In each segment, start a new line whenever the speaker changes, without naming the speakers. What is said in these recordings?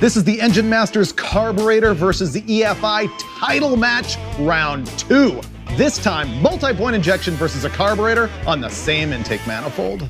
This is the Engine Masters carburetor versus the EFI title match, round 2. This time, multi-point injection versus a carburetor on the same intake manifold.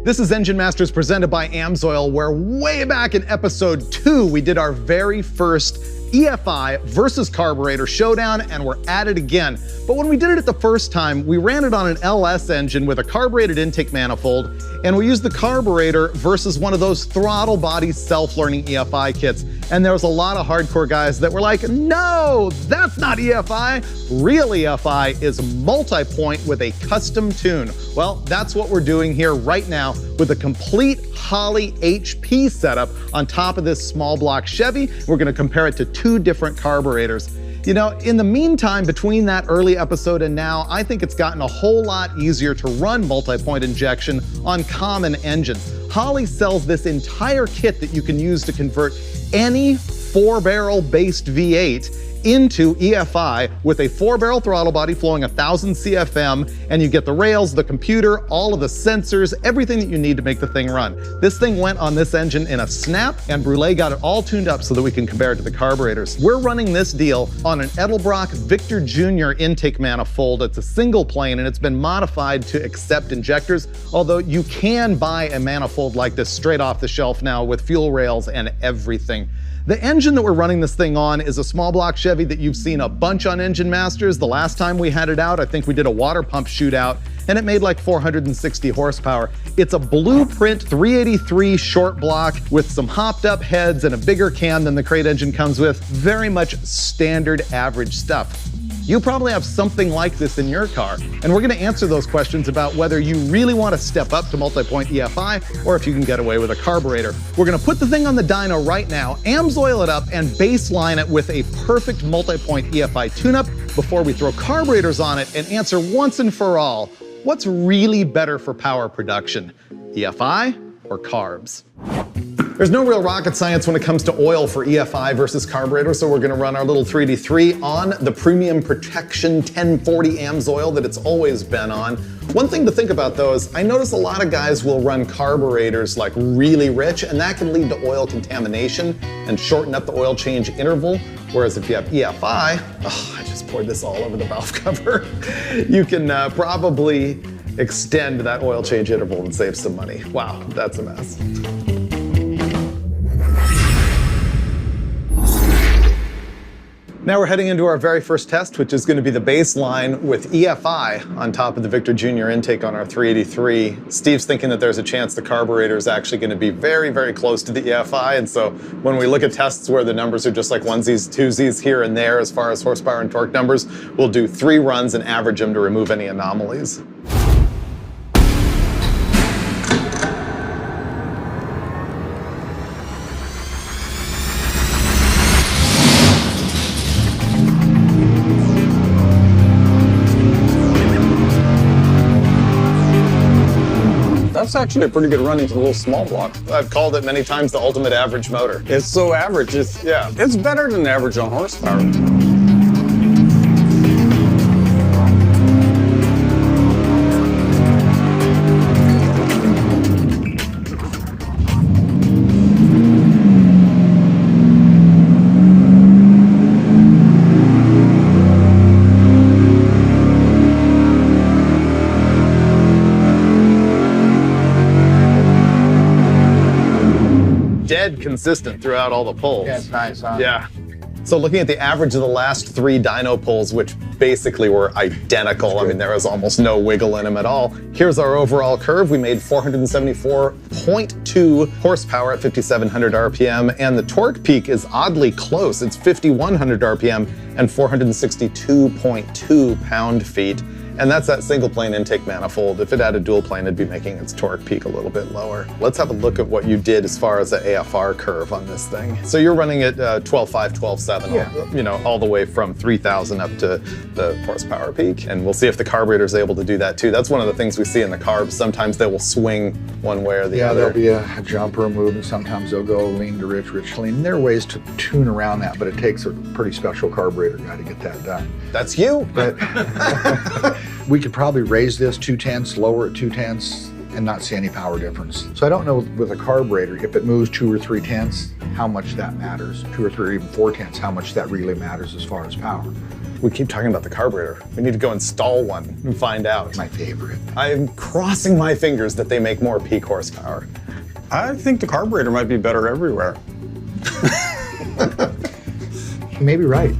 This is Engine Masters presented by AMSOIL, where way back in episode 2, we did our very first EFI versus carburetor showdown, and we're at it again. But when we did it the first time, we ran it on an LS engine with a carbureted intake manifold, and we used the carburetor versus one of those throttle body self-learning EFI kits. And there was a lot of hardcore guys that were like, no, that's not EFI. Real EFI is multi-point with a custom tune. Well, that's what we're doing here right now with a complete Holley HP setup on top of this small block Chevy. We're gonna compare it to 2 different carburetors. You know, in the meantime, between that early episode and now, I think it's gotten a whole lot easier to run multi-point injection on common engines. Holley sells this entire kit that you can use to convert any 4-barrel based V8 into EFI with a 4-barrel throttle body flowing 1,000 CFM, and you get the rails, the computer, all of the sensors, everything that you need to make the thing run. This thing went on this engine in a snap, and Brule got it all tuned up so that we can compare it to the carburetors. We're running this deal on an Edelbrock Victor Jr. intake manifold. It's a single plane, and it's been modified to accept injectors, although you can buy a manifold like this straight off the shelf now with fuel rails and everything. The engine that we're running this thing on is a small block Chevy that you've seen a bunch on Engine Masters. The last time we had it out, I think we did a water pump shootout, and it made like 460 horsepower. It's a blueprint 383 short block with some hopped up heads and a bigger cam than the crate engine comes with. Very much standard average stuff. You probably have something like this in your car, and we're gonna answer those questions about whether you really wanna step up to multi-point EFI or if you can get away with a carburetor. We're gonna put the thing on the dyno right now, AMSOIL it up, and baseline it with a perfect multi-point EFI tune-up before we throw carburetors on it and answer once and for all, what's really better for power production, EFI or carbs? There's no real rocket science when it comes to oil for EFI versus carburetor, so we're gonna run our little 3D3 on the premium protection 1040 AMSOIL that it's always been on. One thing to think about though is I notice a lot of guys will run carburetors like really rich, and that can lead to oil contamination and shorten up the oil change interval. Whereas if you have EFI, I just poured this all over the valve cover, you can probably extend that oil change interval and save some money. Wow, that's a mess. Now we're heading into our very first test, which is going to be the baseline with EFI on top of the Victor Jr. intake on our 383. Steve's thinking that there's a chance the carburetor is actually going to be very, very close to the EFI. And so when we look at tests where the numbers are just like onesies, twosies here and there as far as horsepower and torque numbers, we'll do 3 runs and average them to remove any anomalies.
That's actually a pretty good run into the little small block.
I've called it many times the ultimate average motor.
It's so average. It's better than average on horsepower.
Dead consistent throughout all the pulls.
Yeah, it's nice, huh?
Yeah. So looking at the average of the last 3 dyno pulls, which basically were identical, I mean, there was almost no wiggle in them at all. Here's our overall curve. We made 474.2 horsepower at 5,700 RPM, and the torque peak is oddly close. It's 5,100 RPM and 462.2 pound-feet. And that's that single plane intake manifold. If it had a dual plane, it'd be making its torque peak a little bit lower. Let's have a look at what you did as far as the AFR curve on this thing. So you're running at 12.5, 12.7, you know, all the way from 3,000 up to the horsepower peak. And we'll see if the carburetor is able to do that too. That's one of the things we see in the carbs. Sometimes they will swing one way or the other.
Yeah, there'll be a jump or a move, and sometimes they'll go lean to rich, rich to lean. There are ways to tune around that, but it takes a pretty special carburetor guy to get that done.
That's you.
But we could probably raise this 2/10, lower it 2/10, and not see any power difference. So I don't know with a carburetor, if it moves 2 or 3/10, how much that matters. 2 or 3 or even 4/10, how much that really matters as far as power.
We keep talking about the carburetor. We need to go install one and find out.
My favorite.
I'm crossing my fingers that they make more peak horsepower.
I think the carburetor might be better everywhere.
You may be right.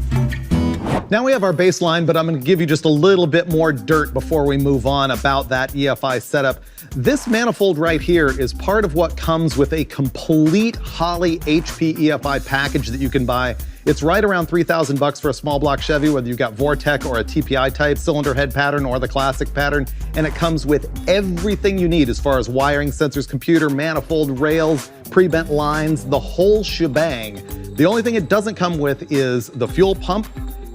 Now we have our baseline, but I'm gonna give you just a little bit more dirt before we move on about that EFI setup. This manifold right here is part of what comes with a complete Holley HP EFI package that you can buy. It's right around 3,000 bucks for a small block Chevy, whether you've got Vortec or a TPI type cylinder head pattern or the classic pattern. And it comes with everything you need as far as wiring, sensors, computer, manifold, rails, pre-bent lines, the whole shebang. The only thing it doesn't come with is the fuel pump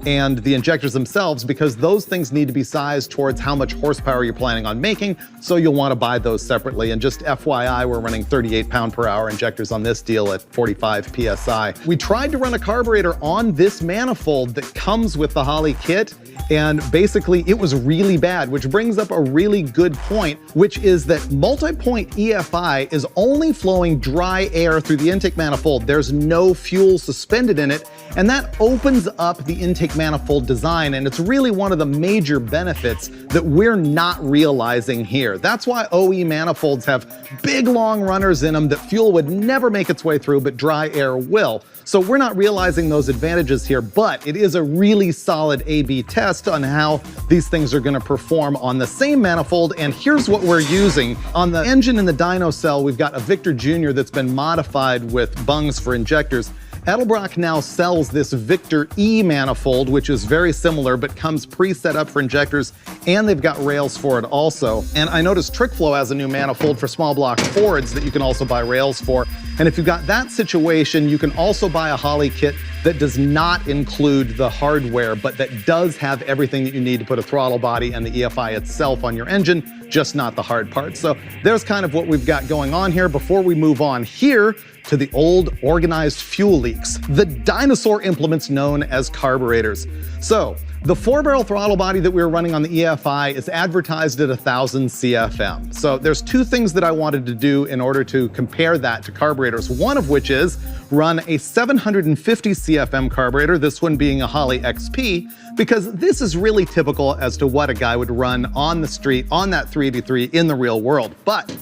and the injectors themselves, because those things need to be sized towards how much horsepower you're planning on making, so you'll want to buy those separately. And just FYI, we're running 38 pound-per-hour injectors on this deal at 45 PSI. We tried to run a carburetor on this manifold that comes with the Holley kit, and basically it was really bad, which brings up a really good point, which is that multi-point EFI is only flowing dry air through the intake manifold. There's no fuel suspended in it, and that opens up the intake manifold design, and it's really one of the major benefits that we're not realizing here. That's why OE manifolds have big long runners in them that fuel would never make its way through, but dry air will. So we're not realizing those advantages here, but it is a really solid A/B test on how these things are gonna perform on the same manifold, and here's what we're using. On the engine in the dyno cell, we've got a Victor Jr. that's been modified with bungs for injectors. Edelbrock now sells this Victor E manifold, which is very similar, but comes pre-set up for injectors, and they've got rails for it also. And I noticed TrickFlow has a new manifold for small block Fords that you can also buy rails for. And if you've got that situation, you can also buy a Holley kit that does not include the hardware, but that does have everything that you need to put a throttle body and the EFI itself on your engine, just not the hard parts. So there's kind of what we've got going on here. Before we move on here to the old organized fuel leaks, the dinosaur implements known as carburetors. So the 4-barrel throttle body that we were running on the EFI is advertised at 1,000 CFM. So there's two things that I wanted to do in order to compare that to carburetors. One of which is run a 750 CFM carburetor, this one being a Holley XP, because this is really typical as to what a guy would run on the street on that 383 in the real world. But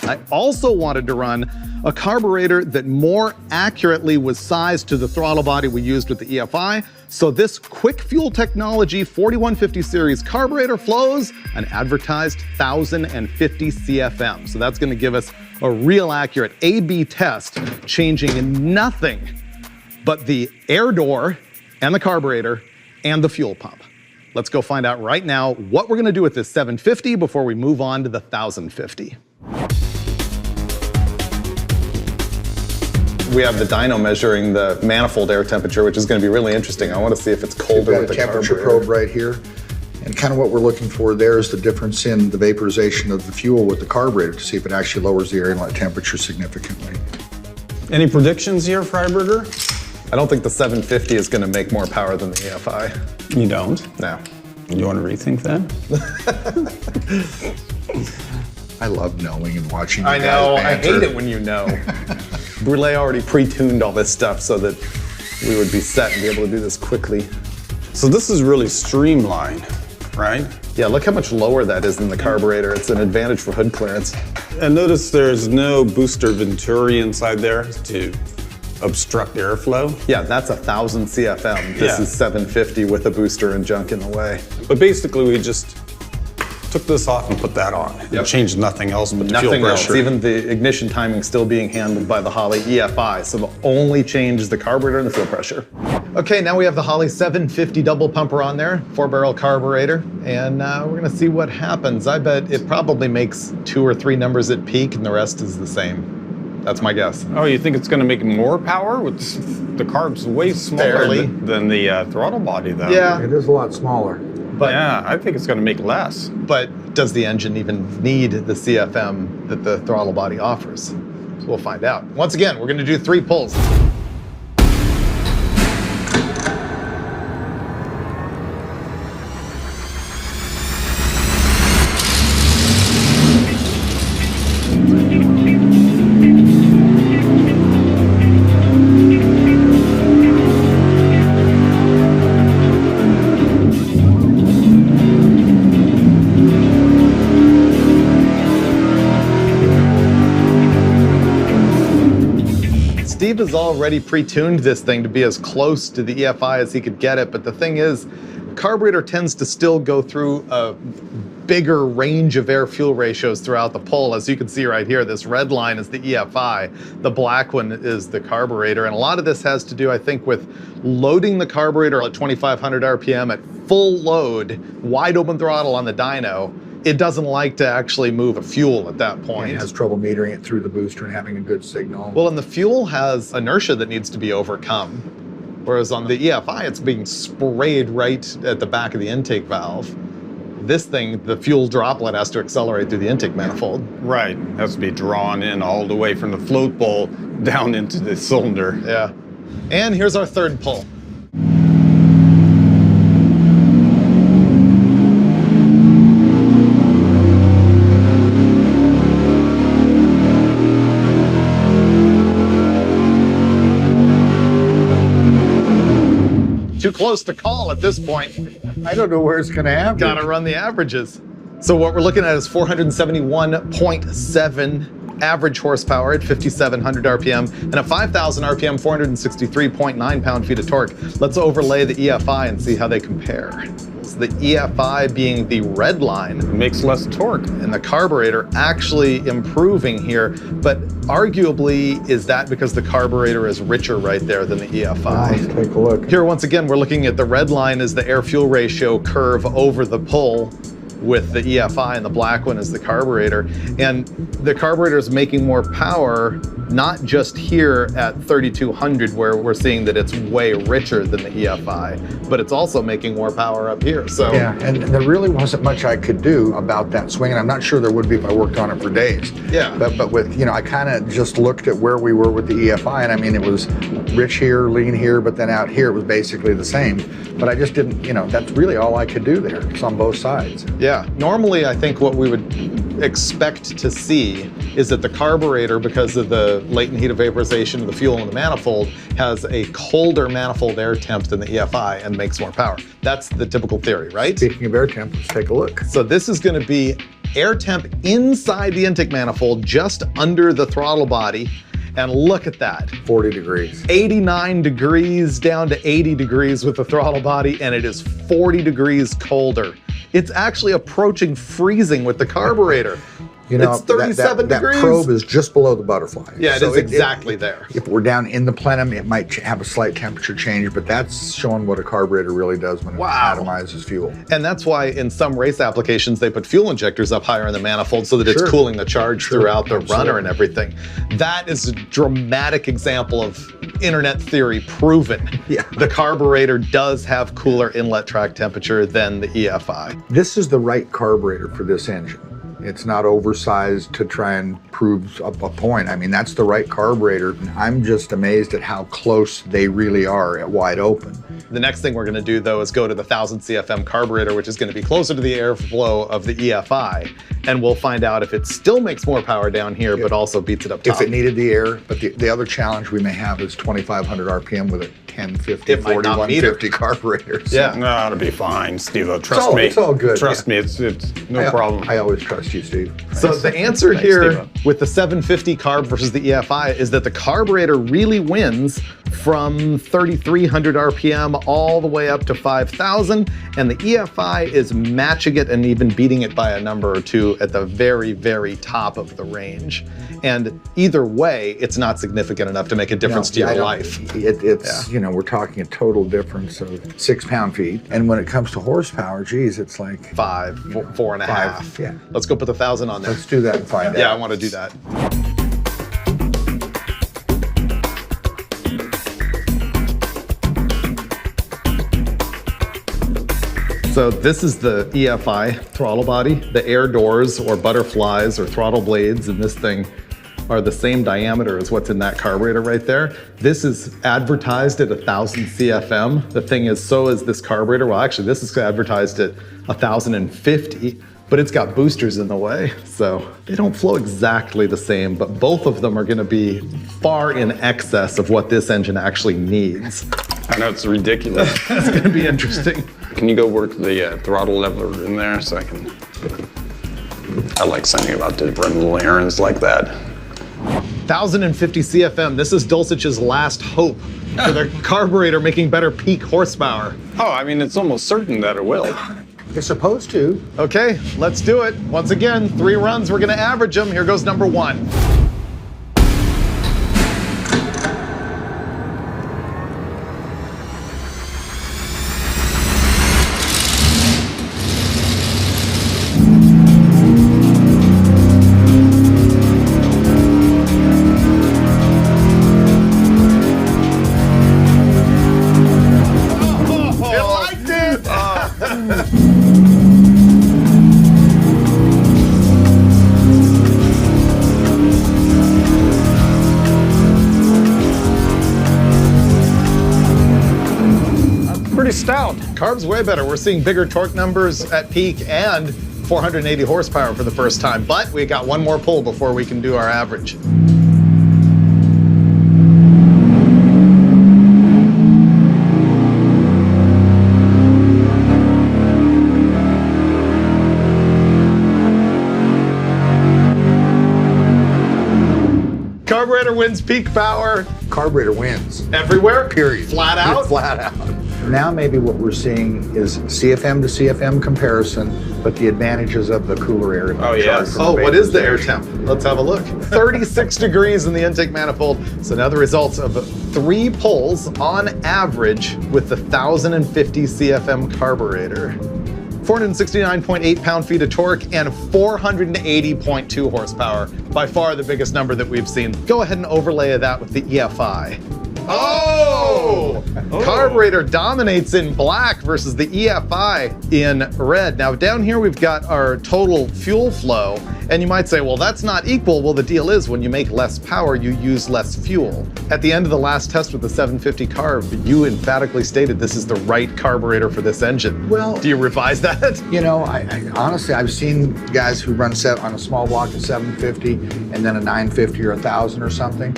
I also wanted to run a carburetor that more accurately was sized to the throttle body we used with the EFI. So this Quick Fuel Technology 4150 series carburetor flows an advertised 1,050 CFM. So that's gonna give us a real accurate A/B test, changing nothing but the air door and the carburetor and the fuel pump. Let's go find out right now what we're gonna do with this 750 before we move on to the 1,050. We have the dyno measuring the manifold air temperature, which is going to be really interesting. I want to see if it's colder with the
temperature
carburetor.
probe right here. And kind of what we're looking for there is the difference in the vaporization of the fuel with the carburetor to see if it actually lowers the air inlet temperature significantly.
Any predictions here, Freiberger?
I don't think the 750 is going to make more power than the EFI.
You don't?
No.
You want to rethink that?
I love knowing and watching.
I know, I hate it when you know. Brule already pre-tuned all this stuff so that we would be set and be able to do this quickly.
So this is really streamlined, right?
Yeah, look how much lower that is than the carburetor. It's an advantage for hood clearance.
And notice there's no booster venturi inside there to obstruct airflow.
Yeah, that's 1,000 CFM. This is 750 with a booster and junk in the way.
But basically we just took this off and put that on. It changed nothing else but the fuel
Nothing else.
pressure.
Even the ignition timing still being handled by the Holley EFI. So the only change is the carburetor and the fuel pressure. Okay, now we have the Holley 750 double pumper on there, 4-barrel carburetor, and we're gonna see what happens. I bet it probably makes 2 or 3 numbers at peak and the rest is the same. That's my guess.
Oh, you think it's going to make more power? With the carb's way smaller than the throttle body, though.
Yeah.
It is a lot smaller.
But,
yeah, I think it's going to make less.
But does the engine even need the CFM that the throttle body offers? So we'll find out. Once again, we're gonna do 3 pulls. Steve has already pre-tuned this thing to be as close to the EFI as he could get it, but the thing is, carburetor tends to still go through a bigger range of air-fuel ratios throughout the pull. As you can see right here, this red line is the EFI, the black one is the carburetor, and a lot of this has to do, I think, with loading the carburetor at 2,500 RPM at full load, wide open throttle on the dyno. It doesn't like to actually move a fuel at that point.
It has trouble metering it through the booster and having a good signal.
Well, and the fuel has inertia that needs to be overcome. Whereas on the EFI, it's being sprayed right at the back of the intake valve. This thing, the fuel droplet has to accelerate through the intake manifold.
Right, it has to be drawn in all the way from the float bowl down into the cylinder.
Yeah. And here's our 3rd pull. Too close to call at this point.
I don't know where it's going to happen.
Gotta run the averages. So what we're looking at is 471.7 average horsepower at 5,700 RPM and a 5,000 RPM, 463.9 pound-feet of torque. Let's overlay the EFI and see how they compare. So the EFI being the red line.
It makes less torque.
And the carburetor actually improving here, but arguably, is that because the carburetor is richer right there than the EFI?
Let's take a look.
Here, once again, we're looking at the red line is the air-fuel ratio curve over the pull with the EFI, and the black one is the carburetor. And the carburetor is making more power, not just here at 3,200, where we're seeing that it's way richer than the EFI, but it's also making more power up here. So
yeah, and there really wasn't much I could do about that swing, and I'm not sure there would be if I worked on it for days.
Yeah.
But with, you know, I kind of just looked at where we were with the EFI, and I mean, it was rich here, lean here, but then out here it was basically the same. But I just didn't, you know, that's really all I could do there. It's on both sides.
yeah, normally I think what we would expect to see is that the carburetor, because of the latent heat of vaporization of the fuel in the manifold, has a colder manifold air temp than the EFI and makes more power. That's the typical theory, right?
Speaking of air temp, let's take a look.
So this is going to be air temp inside the intake manifold, just under the throttle body. And look at that.
40 degrees.
89 degrees down to 80 degrees with the throttle body, and it is 40 degrees colder. It's actually approaching freezing with the carburetor.
You know,
it's 37 degrees.
That probe is just below the butterfly.
Yeah, it is exactly there.
If we're down in the plenum, it might have a slight temperature change, but that's showing what a carburetor really does when it atomizes fuel.
And that's why in some race applications, they put fuel injectors up higher in the manifold so that it's cooling the charge throughout the runner and everything. That is a dramatic example of internet theory proven.
Yeah.
The carburetor does have cooler inlet track temperature than the EFI.
This is the right carburetor for this engine. It's not oversized to try and prove a point. I mean, that's the right carburetor. I'm just amazed at how close they really are at wide open.
The next thing we're going to do, though, is go to the 1,000 CFM carburetor, which is going to be closer to the airflow of the EFI. And we'll find out if it still makes more power down here, but also beats it up top.
If it needed the air, but the other challenge we may have is 2,500 RPM with a 1050, 40, 150 carburetors.
Yeah.
No, it'll be fine, Steve-o. Trust me.
It's all good.
Trust me, it's no problem.
I always trust you, Steve.
So the answer
Thanks,
here
Steve-o.
with the 750 carb versus the EFI is that the carburetor really wins from 3,300 RPM all the way up to 5,000, and the EFI is matching it and even beating it by a number or two at the very, very top of the range. And either way, it's not significant enough to make a difference to your life.
It's, you know, we're talking a total difference of 6 pound-feet. And when it comes to horsepower, geez, it's like
5, 4.5.
Yeah.
Let's go put the 1,000 on there.
Let's do that and find out.
Yeah, I want to do that. So this is the EFI throttle body. The air doors or butterflies or throttle blades in this thing are the same diameter as what's in that carburetor right there. This is advertised at 1,000 CFM. The thing is, so is this carburetor. Well, actually, this is advertised at 1,050, but it's got boosters in the way. So they don't flow exactly the same, but both of them are gonna be far in excess of what this engine actually needs.
I know, it's ridiculous.
It's gonna be interesting.
Can you go work the throttle leveler in there so I can... I like something about to run little errands like that.
1,050 CFM, this is Dulcich's last hope for the carburetor making better peak horsepower.
Oh, I mean, it's almost certain that it will.
It's supposed to.
Okay, let's do it. Once again, 3 runs, we're gonna average them. Here goes number 1.
Pretty stout.
Carb's way better. We're seeing bigger torque numbers at peak and 480 horsepower for the first time, but we got one more pull before we can do our average. Carburetor wins peak power.
Carburetor wins.
Everywhere?
Period.
Flat out?
Flat out. Now maybe what we're seeing is CFM to CFM comparison, but the advantages of the cooler air.
Oh, yes.
Oh, what is the air temp? Let's have a look. 36 degrees in the intake manifold. So now the results of 3 pulls on average with the 1,050 CFM carburetor. 469.8 pound-feet of torque and 480.2 horsepower. By far the biggest number that we've seen. Go ahead and overlay that with the EFI. Oh! Carburetor dominates in black versus the EFI in red. Now down here we've got our total fuel flow, and you might say, well, that's not equal. Well, the deal is when you make less power, you use less fuel. At the end of the last test with the 750 carb, you emphatically stated this is the right carburetor for this engine. Well, do you revise that?
You know, I honestly, I've seen guys who run on a small block at 750 and then a 950 or 1,000 or something.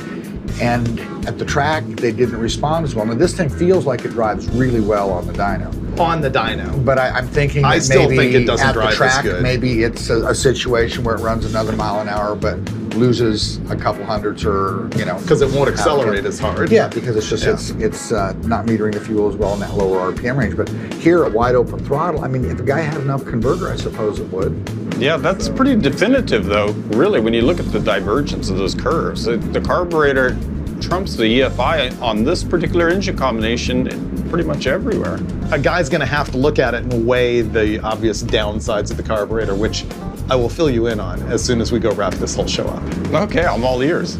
And at the track, they didn't respond as well. Now, this thing feels like it drives really well on the dyno.
On the dyno.
But I'm thinking
I
that
still
maybe
think it doesn't
at
drive
the track,
as good.
maybe it's a situation where it runs another mile an hour, but loses a couple hundredths or, you know.
Because it won't accelerate as hard.
Yeah, because it's just, it's not metering the fuel as well in that lower RPM range. But here at wide open throttle, I mean, if a guy had enough converter, I suppose it would.
Yeah, that's pretty definitive though, really, when you look at the divergence of those curves. The carburetor trumps the EFI on this particular engine combination pretty much everywhere.
A guy's gonna have to look at it and weigh the obvious downsides of the carburetor, which I will fill you in on as soon as we go wrap this whole show up.
Okay, I'm all ears.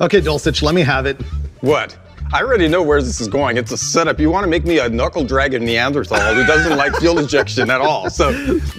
Okay, Dulcich, let me have it.
What? I already know where this is going. It's a setup. You want to make me a knuckle-dragging Neanderthal who doesn't like fuel injection at all. So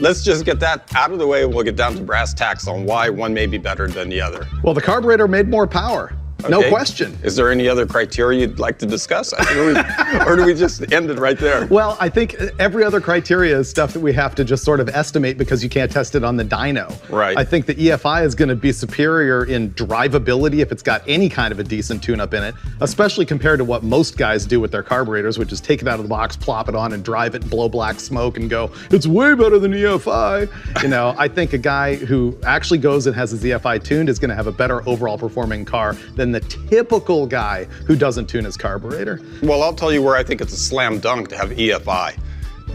let's just get that out of the way and we'll get down to brass tacks on why one may be better than the other.
Well, the carburetor made more power. No
Okay.
question.
Is there any other criteria you'd like to discuss? Or do we just end it right there?
Well, I think every other criteria is stuff that we have to just sort of estimate because you can't test it on the dyno.
Right.
I think the EFI is going to be superior in drivability if it's got any kind of a decent tune-up in it, especially compared to what most guys do with their carburetors, which is take it out of the box, plop it on, and drive it, blow black smoke, and go, it's way better than EFI. You know, I think a guy who actually goes and has his EFI tuned is going to have a better overall performing car than the typical guy who doesn't tune his carburetor.
Well, I'll tell you where I think it's a slam dunk to have EFI.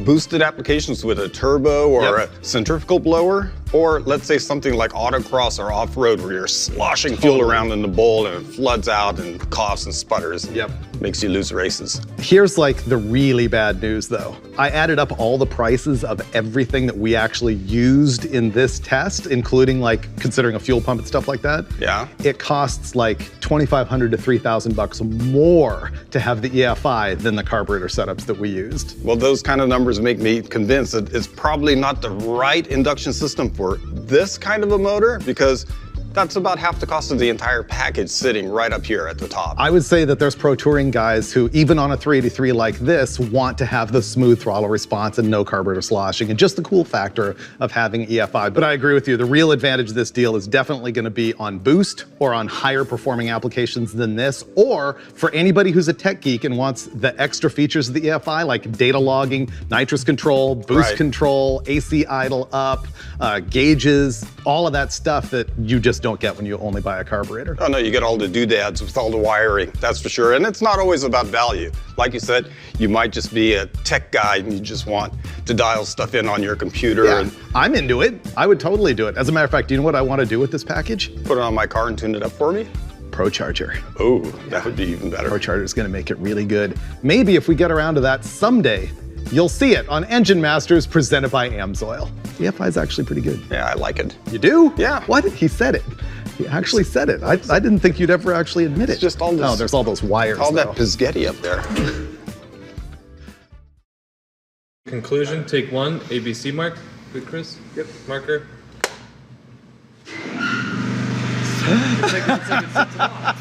Boosted applications with a turbo or a centrifugal blower, or let's say something like autocross or off-road where you're sloshing fuel around in the bowl and it floods out and coughs and sputters.
Yep.
Makes you lose races.
Here's like the really bad news though. I added up all the prices of everything that we actually used in this test, including like considering a fuel pump and stuff like that.
Yeah.
It costs like $2,500 to $3,000 more to have the EFI than the carburetor setups that we used.
Well, those kind of numbers make me convinced that it's probably not the right induction system for this kind of a motor, because that's about half the cost of the entire package sitting right up here at the top.
I would say that there's pro touring guys who, even on a 383 like this, want to have the smooth throttle response and no carburetor sloshing and just the cool factor of having EFI. But I agree with you, the real advantage of this deal is definitely going to be on boost or on higher performing applications than this, or for anybody who's a tech geek and wants the extra features of the EFI like data logging, nitrous control, boost control, AC idle up, gauges, all of that stuff that you just don't get when you only buy a carburetor.
Oh no, you get all the doodads with all the wiring, that's for sure. And it's not always about value. Like you said, you might just be a tech guy and you just want to dial stuff in on your computer.
Yeah,
and
I'm into it. I would totally do it. As a matter of fact, do you know what I want to do with this package?
put it on my car and tune it up for me.
Pro Charger.
Oh, that would be even better.
Pro Charger is going to make it really good. Maybe if we get around to that someday, you'll see it on Engine Masters presented by AMSOIL. The EFI is actually pretty good.
Yeah, I like it.
You do?
Yeah.
What? He said it. He actually said it. I didn't think you'd ever actually admit it.
It's just all this.
Oh, there's all those wires.
All that
though.
Pisgetti up there.
Conclusion, take one, ABC mark. Good, Chris? Yep. Marker. It's like it sits off.